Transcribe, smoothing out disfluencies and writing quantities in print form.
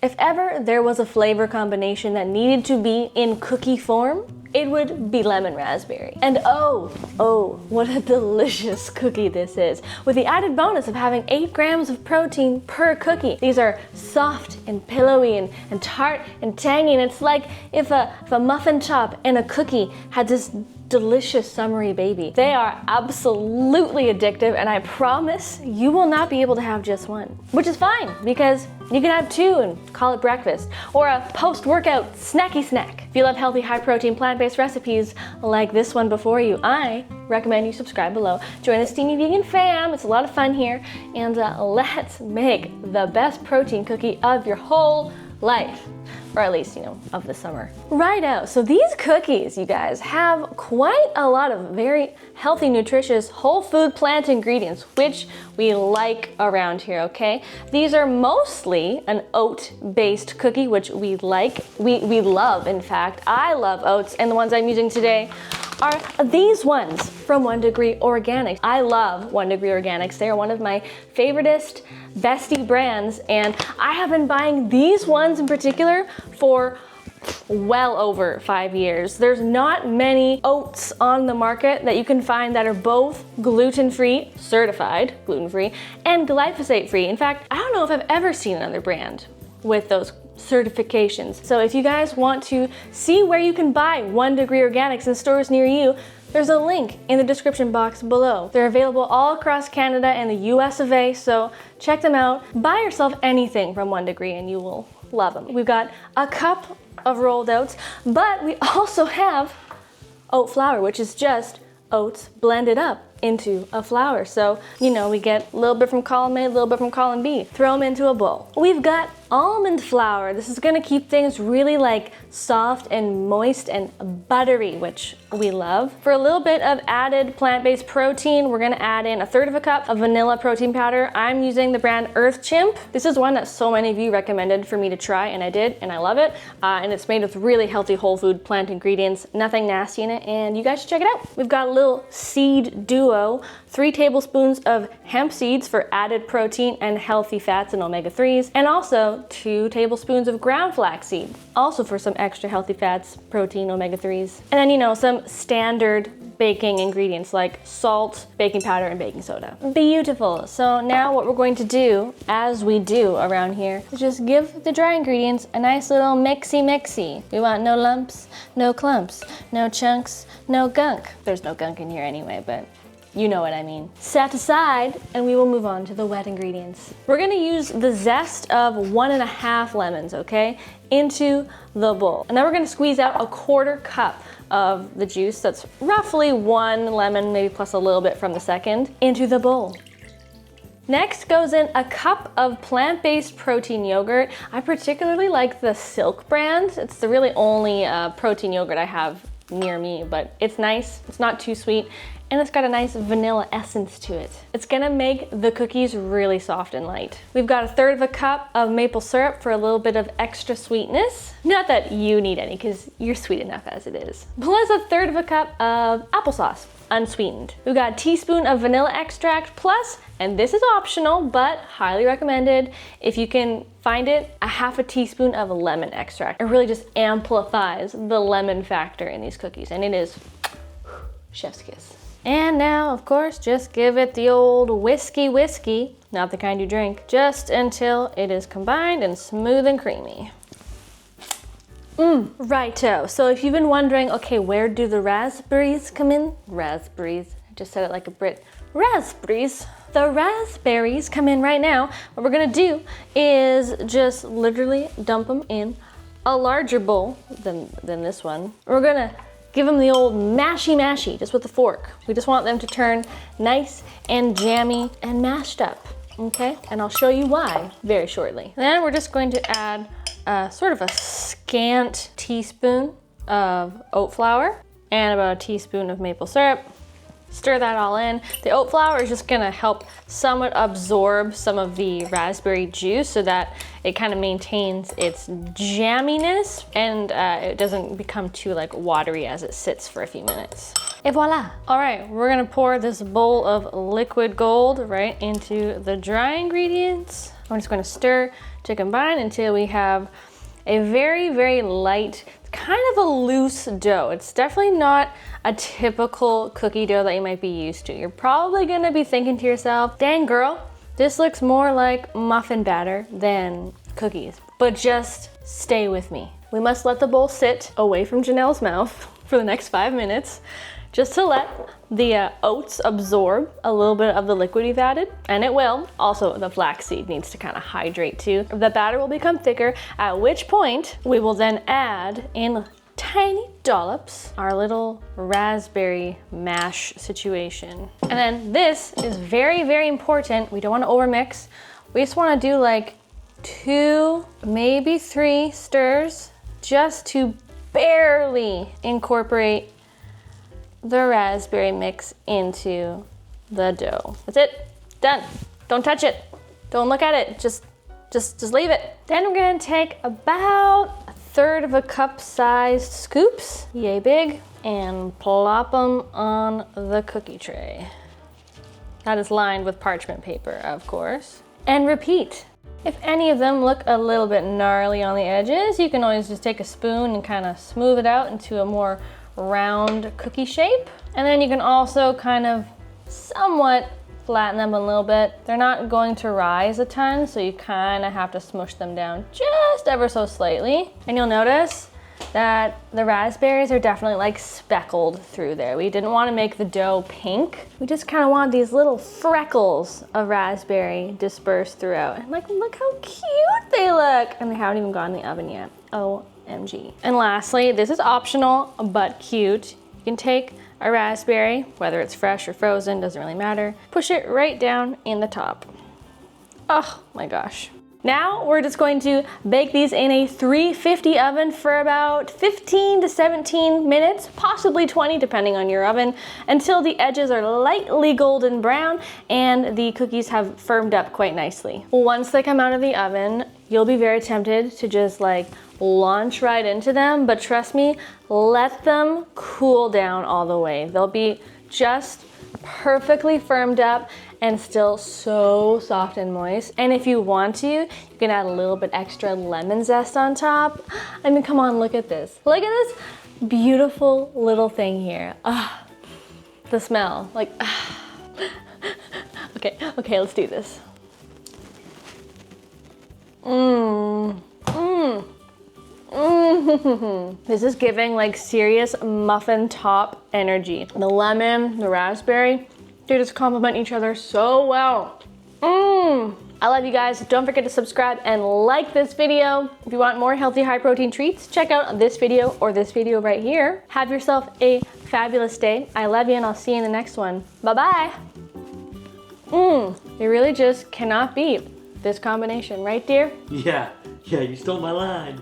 If ever there was a flavor combination that needed to be in cookie form, it would be lemon raspberry. And oh, what a delicious cookie this is, with the added bonus of having 8 grams of protein per cookie. These are soft and pillowy and tart and tangy, and it's like if a muffin top and a cookie had this delicious summery baby. They are absolutely addictive, and I promise you will not be able to have just one, which is fine because you can have 2 and call it breakfast, or a post-workout snacky snack. If you love healthy, high-protein, plant-based recipes like this one before you, I recommend you subscribe below. Join the Steamy Vegan fam. It's a lot of fun here, and let's make the best protein cookie of your whole life. Or at least, of the summer. Righto, so these cookies, you guys, have quite a lot of very healthy, nutritious, whole food plant ingredients, which we like around here, okay? These are mostly an oat-based cookie, which we like. We love, in fact. I love oats, and the ones I'm using today are these ones from 1 Degree Organics. I love 1 Degree Organics. They are one of my favoriteest, bestie brands, and I have been buying these ones in particular for well over 5 years. There's not many oats on the market that you can find that are both gluten-free, certified gluten-free, and glyphosate-free. In fact, I don't know if I've ever seen another brand with those certifications. So if you guys want to see where you can buy 1 Degree Organics in stores near you, there's a link in the description box below. They're available all across Canada and the US of A, so check them out. Buy yourself anything from 1 Degree and you will love them. We've got a cup of rolled oats, but we also have oat flour, which is just oats blended up into a flour. So, we get a little bit from column A, a little bit from column B. Throw them into a bowl. We've got almond flour. This is gonna keep things really soft and moist and buttery, which we love. For a little bit of added plant-based protein, we're gonna add in 1/3 cup of vanilla protein powder. I'm using the brand EarthChimp. This is one that so many of you recommended for me to try, and I did, and I love it. And it's made with really healthy whole food plant ingredients, nothing nasty in it, and you guys should check it out. We've got a little seed duo, 3 tablespoons of hemp seeds for added protein and healthy fats and omega-3s, and also 2 tablespoons of ground flaxseed, also for some extra healthy fats, protein, omega-3s. And then, some standard baking ingredients like salt, baking powder, and baking soda. Beautiful. So now what we're going to do, as we do around here, is just give the dry ingredients a nice little mixy. We want no lumps, no clumps, no chunks, no gunk. There's no gunk in here anyway, but you know what I mean. Set aside, and we will move on to the wet ingredients. We're gonna use the zest of 1.5 lemons, okay, into the bowl. And then we're gonna squeeze out 1/4 cup of the juice, that's roughly 1 lemon, maybe plus a little bit from the second, into the bowl. Next goes in a cup of plant-based protein yogurt. I particularly like the Silk brand. It's the really only protein yogurt I have near me, but it's nice, it's not too sweet, and it's got a nice vanilla essence to it. It's gonna make the cookies really soft and light. We've got 1/3 cup of maple syrup for a little bit of extra sweetness. Not that you need any, because you're sweet enough as it is. Plus 1/3 cup of applesauce, unsweetened. We've got a teaspoon of vanilla extract, plus, and this is optional, but highly recommended, if you can find it, 1/2 teaspoon of lemon extract. It really just amplifies the lemon factor in these cookies, and it is chef's kiss. And now, of course, just give it the old whiskey, not the kind you drink, just until it is combined and smooth and creamy. Righto. So if you've been wondering, okay, where do the raspberries come in? Raspberries. I just said it like a Brit. Raspberries. The raspberries come in right now. What we're gonna do is just literally dump them in a larger bowl than this one. We're gonna give them the old mashy, just with a fork. We just want them to turn nice and jammy and mashed up, okay? And I'll show you why very shortly. Then we're just going to add sort of a scant teaspoon of oat flour and about a teaspoon of maple syrup. Stir that all in. The oat flour is just gonna help somewhat absorb some of the raspberry juice so that it kind of maintains its jamminess and it doesn't become too like watery as it sits for a few minutes. Et voila. All right, we're gonna pour this bowl of liquid gold right into the dry ingredients. I'm just gonna stir to combine until we have a very, very light, kind of a loose dough. It's definitely not a typical cookie dough that you might be used to. You're probably gonna be thinking to yourself, dang girl, this looks more like muffin batter than cookies. But just stay with me. We must let the bowl sit away from Janelle's mouth for the next 5 minutes, just to let the oats absorb a little bit of the liquid we've added, and it will. Also, the flaxseed needs to kind of hydrate too. The batter will become thicker, at which point we will then add in tiny dollops our little raspberry mash situation. And then this is very, very important. We don't want to overmix. We just want to do like 2, maybe 3 stirs just to barely incorporate the raspberry mix into the dough. That's it, done. Don't touch it. Don't look at it, just leave it. Then we're gonna take about 1/3 of a cup sized scoops, yay big, and plop them on the cookie tray. That is lined with parchment paper, of course. And repeat. If any of them look a little bit gnarly on the edges, you can always just take a spoon and kind of smooth it out into a more round cookie shape. And then you can also kind of somewhat flatten them a little bit. They're not going to rise a ton, so you kind of have to smush them down just ever so slightly. And you'll notice that the raspberries are definitely like speckled through there. We didn't want to make the dough pink. We just kind of want these little freckles of raspberry dispersed throughout. And like, look how cute they look. And they haven't even gone in the oven yet. OMG. And lastly, this is optional, but cute. You can take a raspberry, whether it's fresh or frozen, doesn't really matter. Push it right down in the top. Oh my gosh. Now we're just going to bake these in a 350 oven for about 15 to 17 minutes, possibly 20 depending on your oven, until the edges are lightly golden brown and the cookies have firmed up quite nicely. Once they come out of the oven, you'll be very tempted to just like launch right into them, but trust me, let them cool down all the way. They'll be just perfectly firmed up and still so soft and moist. And if you want to, you can add a little bit extra lemon zest on top. I mean, come on, look at this. Look at this beautiful little thing here. Ah, the smell, like, ah. Okay, let's do this. This is giving like serious muffin top energy. The lemon, the raspberry, they just complement each other so well. I love you guys. Don't forget to subscribe and like this video. If you want more healthy, high protein treats, check out this video or this video right here. Have yourself a fabulous day. I love you and I'll see you in the next one. Bye-bye. You really just cannot beat this combination, right, dear? Yeah, you stole my line.